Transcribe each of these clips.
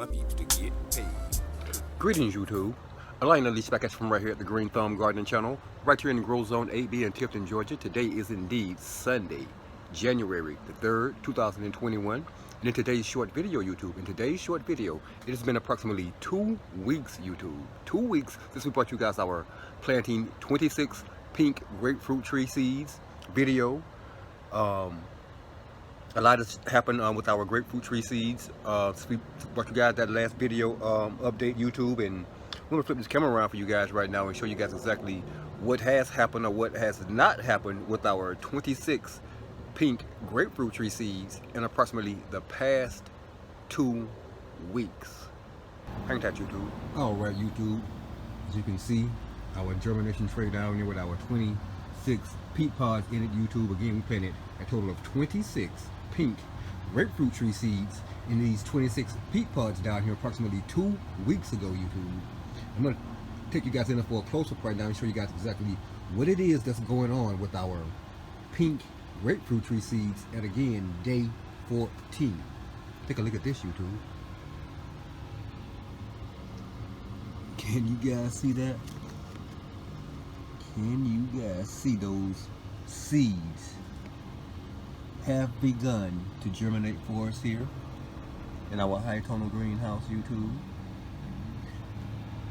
my peeps to get paid. Greetings, YouTube. Elaine Elise back at you from right here at the Green Thumb Gardening Channel, right here in the Grow Zone 8B in Tifton, Georgia. Today is indeed Sunday, January the 3rd, 2021. And in today's short video, YouTube, it has been approximately 2 weeks, YouTube. 2 weeks since we brought you guys our planting 26 pink grapefruit tree seeds video. A lot has happened with our grapefruit tree seeds. Since we brought you guys that last video update, YouTube, and I'm going to flip this camera around for you guys right now and show you guys exactly what has happened or what has not happened with our 26 pink grapefruit tree seeds in approximately the past 2 weeks. Hang tight, YouTube. Alright, YouTube, as you can see, our germination tray down here with our 26 peat pods in it, YouTube. Again, we planted a total of 26 pink grapefruit tree seeds in these 26 peat pods down here approximately 2 weeks ago, YouTube. I'm going to take you guys in for a close-up right now and show you guys exactly what it is that's going on with our pink grapefruit tree seeds at, again, day 14. Take a look at this, YouTube. Can you guys see that? Can you guys see those seeds have begun to germinate for us here in our high tonal greenhouse, YouTube?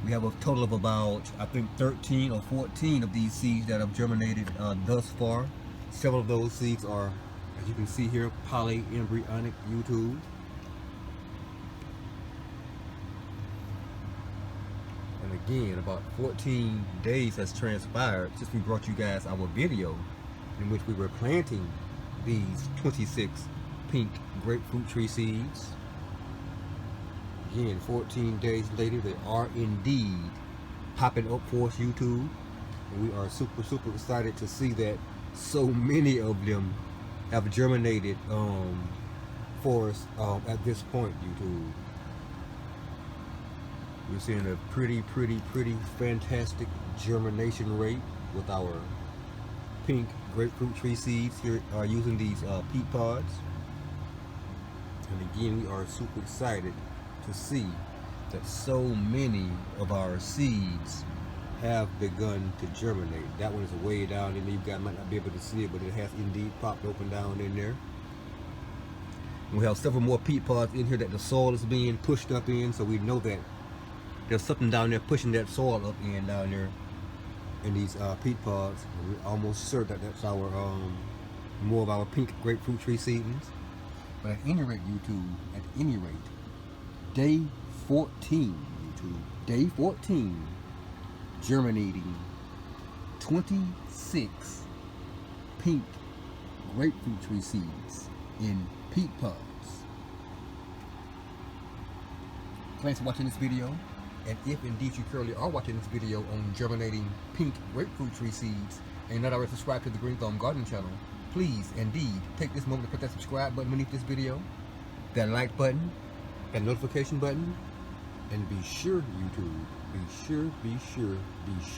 We have a total of about, I think, 13 or 14 of these seeds that have germinated thus far. Several of those seeds are, as you can see here, polyembryonic, YouTube. And again, about 14 days has transpired since we brought you guys our video in which we were planting these 26 pink grapefruit tree seeds. Again, 14 days later, they are indeed popping up for us, YouTube. And we are super excited to see that so many of them have germinated for us at this point, YouTube. We're seeing a pretty fantastic germination rate with our pink grapefruit tree seeds here using these peat pods. And again, we are super excited to see that so many of our seeds have begun to germinate. That one is way down in there. You guys might not be able to see it, but it has indeed popped open down in there. And we have several more peat pods in here that the soil is being pushed up in, so we know that there's something down there pushing that soil up in down there in these peat pods. And we're almost sure that that's our more of our pink grapefruit tree seedlings. But at any rate, YouTube, at any rate, day 14, YouTube, day 14, germinating 26 pink grapefruit tree seeds in peat pods. Thanks for watching this video. And if indeed you currently are watching this video on germinating pink grapefruit tree seeds and not already subscribed to the Green Thumb Gardening Channel, please indeed take this moment to put that subscribe button beneath this video, that like button, that notification button, and be sure, YouTube, be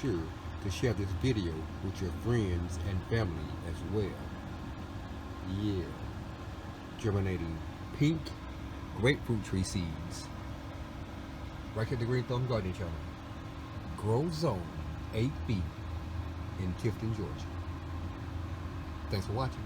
sure to share this video with your friends and family as well. Yeah, germinating pink grapefruit tree seeds right here at the Green Thumb Gardening Channel, Grow Zone 8B in Tifton, Georgia. Thanks for watching.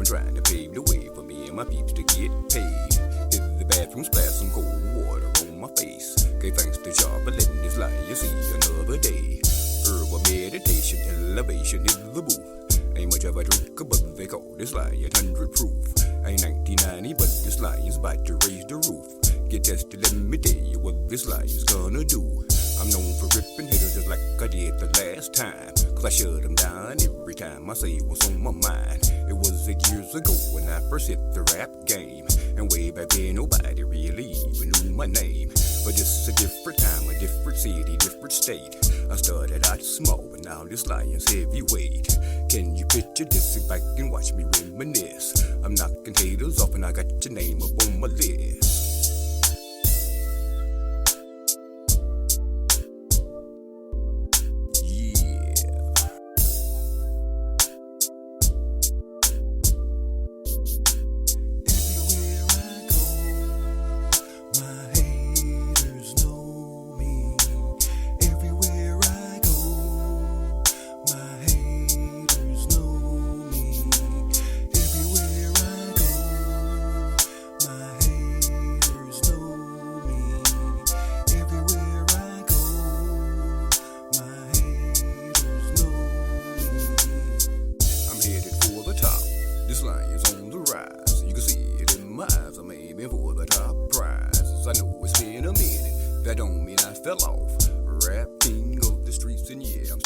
Trying to pave the way for me and my peeps to get paid. Hit the bathroom, splash some cold water on my face. Okay, thanks to y'all for letting this light you see another day. Herbal meditation, elevation in the booth. Ain't much of a drinker, but they call this lion 100 proof. Ain't 1990, but this lion's about to raise the roof. Get tested, let me tell you what this lion's gonna do. I'm known for ripping hitters just like I did the last time. Cause I shut them down every time I say what's on my mind. It was 8 years ago when I first hit the rap game. And way back then nobody really even knew my name. But it's a different time, a different city, different state. I started out small, but now this lion's heavyweight. Can you picture this? Sit back and watch me reminisce. I'm knocking haters off and I got your name up on my list. That don't mean I fell off. Rapping of the streets, and yeah, I'm